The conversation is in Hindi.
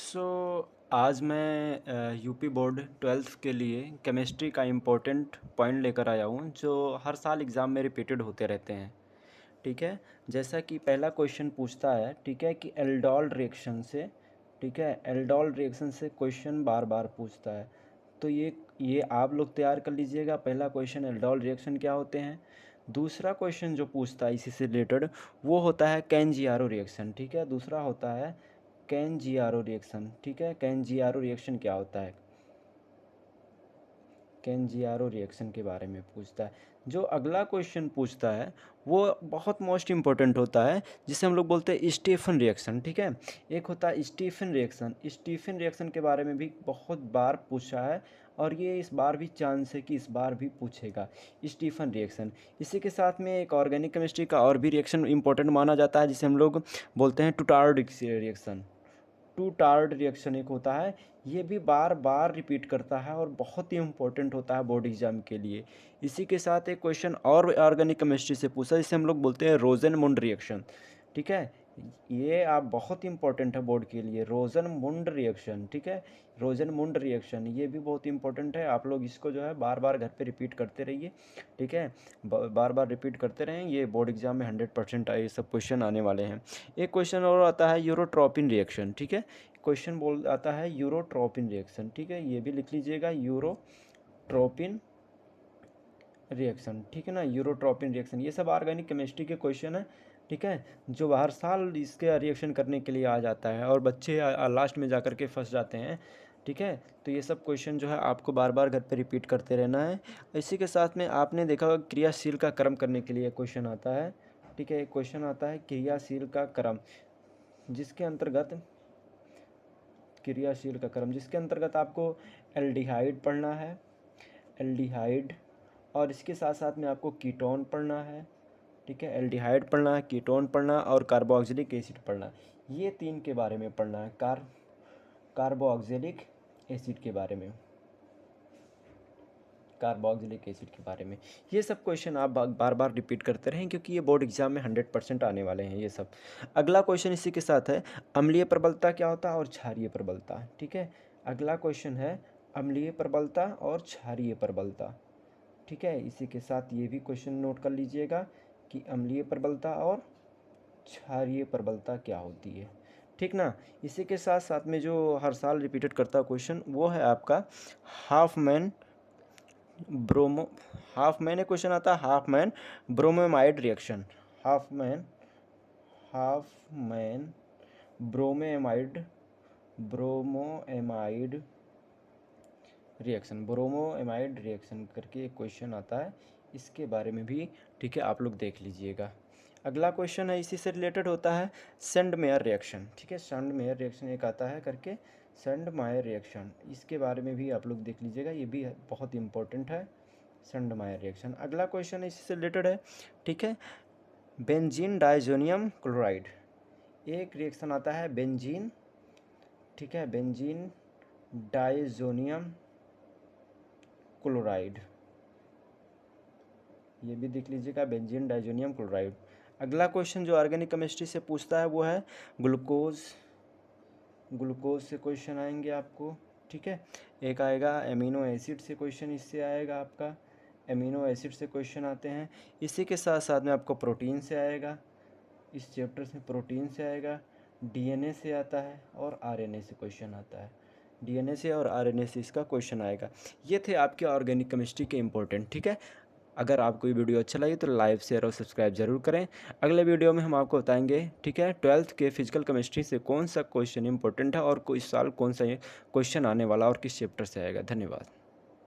सो आज मैं यूपी बोर्ड 12th के लिए केमिस्ट्री का इम्पोर्टेंट पॉइंट लेकर आया हूँ जो हर साल एग्ज़ाम में रिपीटेड होते रहते हैं। ठीक है, जैसा कि पहला क्वेश्चन पूछता है, ठीक है, कि एल्डोल रिएक्शन से, ठीक है, एल्डोल रिएक्शन से क्वेश्चन बार बार पूछता है। तो ये आप लोग तैयार कर लीजिएगा। पहला क्वेश्चन एल्डोल रिएक्शन क्या होते हैं। दूसरा क्वेश्चन जो पूछता है इसी से रिलेटेड वो होता है कैन-जियारो रिएक्शन। ठीक है, दूसरा होता है कैन-जियारो रिएक्शन। ठीक है, कैन-जियारो रिएक्शन क्या होता है, कैन-जियारो रिएक्शन के बारे में पूछता है। जो अगला क्वेश्चन पूछता है वो बहुत मोस्ट इम्पोर्टेंट होता है, जिसे हम लोग बोलते हैं स्टीफन रिएक्शन। ठीक है, एक होता है स्टीफन रिएक्शन। स्टीफन रिएक्शन के बारे में भी बहुत बार पूछा है और ये इस बार भी चांस है कि इस बार भी पूछेगा स्टीफन रिएक्शन। इसी के साथ में एक ऑर्गेनिक केमिस्ट्री का और भी रिएक्शन इंपॉर्टेंट माना जाता है, जिसे हम लोग बोलते हैं टूटार्ड रिएक्शन। टू टार्ड रिएक्शन एक होता है, ये भी बार बार रिपीट करता है और बहुत ही इंपॉर्टेंट होता है बोर्ड एग्जाम के लिए। इसी के साथ एक क्वेश्चन और ऑर्गेनिक केमिस्ट्री से पूछा, जिसे हम लोग बोलते हैं रोज़ेनमुंड रिएक्शन। ठीक है, ये आप बहुत इंपॉर्टेंट है बोर्ड के लिए, रोज़ेनमुंड रिएक्शन। ठीक है, रोज़ेनमुंड रिएक्शन ये भी बहुत इंपॉर्टेंट है। आप लोग इसको जो है बार बार घर पे रिपीट करते रहिए। ठीक है, बार बार रिपीट करते रहें, ये बोर्ड एग्जाम में 100% ये सब क्वेश्चन आने वाले हैं। एक क्वेश्चन और आता है यूरोट्रॉपिन रिएक्शन। ठीक है, क्वेश्चन बोल आता है यूरोट्रॉपिन रिएक्शन। ठीक है, ये भी लिख लीजिएगा, यूरोट्रॉपिन रिएक्शन। ठीक है ना, यूरोट्रॉपिन रिएक्शन, ये सब ऑर्गेनिक केमिस्ट्री के क्वेश्चन है। ठीक है, जो हर साल इसके रिएक्शन करने के लिए आ जाता है और बच्चे लास्ट में जा कर के फंस जाते हैं। ठीक है, तो ये सब क्वेश्चन जो है आपको बार बार घर पे रिपीट करते रहना है। इसी के साथ में आपने देखा होगा क्रियाशील का क्रम करने के लिए क्वेश्चन आता है। ठीक है, एक क्वेश्चन आता है क्रियाशील का क्रम, जिसके अंतर्गत क्रियाशील का क्रम जिसके अंतर्गत आपको एल्डिहाइड पढ़ना है, एल्डिहाइड, और इसके साथ साथ में आपको कीटोन पढ़ना है। ठीक है, एल्डिहाइड पढ़ना है, कीटोन पढ़ना और कार्बोक्सिलिक एसिड पढ़ना। ये तीन के बारे में पढ़ना है, कार्बोक्सिलिक एसिड के बारे में, कार्बोक्सिलिक एसिड के बारे में। ये सब क्वेश्चन आप बार बार रिपीट करते रहें, क्योंकि ये बोर्ड एग्जाम में 100% आने वाले हैं ये सब। अगला क्वेश्चन इसी के साथ है, अम्लीय प्रबलता क्या होता है और क्षारीय प्रबलता। ठीक है, अगला क्वेश्चन है अम्लीय प्रबलता और क्षारीय प्रबलता। ठीक है, इसी के साथ ये भी क्वेश्चन नोट कर लीजिएगा कि अम्लीय प्रबलता और क्षारीय प्रबलता क्या होती है। ठीक ना, इसी के साथ साथ में जो हर साल रिपीटेड करता क्वेश्चन वो है आपका हाफमैन ब्रोमो हाफमैन एक क्वेश्चन आता है, Hoffmann bromamide reaction. Hoffmann Hoffmann bromamide bromoamide bromoamide reaction करके एक क्वेश्चन आता है, इसके बारे में भी, ठीक है, आप लोग देख लीजिएगा। अगला क्वेश्चन है इसी से रिलेटेड होता है सेंडमेयर रिएक्शन। ठीक है, सेंडमेयर रिएक्शन एक आता है करके, सेंडमायर रिएक्शन, इसके बारे में भी आप लोग देख लीजिएगा, ये भी बहुत इंपॉर्टेंट है, सेंडमायर रिएक्शन। अगला क्वेश्चन इसी से रिलेटेड है, ठीक है, बेंजीन डाइजोनियम क्लोराइड, एक रिएक्शन आता है बेंजीन, ठीक है, बेंजीन डाइजोनियम क्लोराइड, ये भी देख लीजिएगा, बेंजीन डाइजोनियम क्लोराइड। अगला क्वेश्चन जो ऑर्गेनिक केमिस्ट्री से पूछता है वो है ग्लूकोज से क्वेश्चन आएंगे आपको। ठीक है, एक आएगा एमिनो एसिड से क्वेश्चन, इससे आएगा आपका एमिनो एसिड से क्वेश्चन आते हैं। इसी के साथ साथ में आपको प्रोटीन से आएगा, इस चैप्टर से प्रोटीन से आएगा, डीएनए से आता है और आरएनए से क्वेश्चन आता है, डीएनए से और आरएनए से इसका क्वेश्चन आएगा। ये थे आपके ऑर्गेनिक केमिस्ट्री के इंपॉर्टेंट। ठीक है, अगर आपको ये वीडियो अच्छा लगे तो लाइक शेयर और सब्सक्राइब जरूर करें। अगले वीडियो में हम आपको बताएंगे, ठीक है, 12th के फिजिकल केमिस्ट्री से कौन सा क्वेश्चन इंपॉर्टेंट है और इस साल कौन सा क्वेश्चन आने वाला और किस चैप्टर से आएगा। धन्यवाद।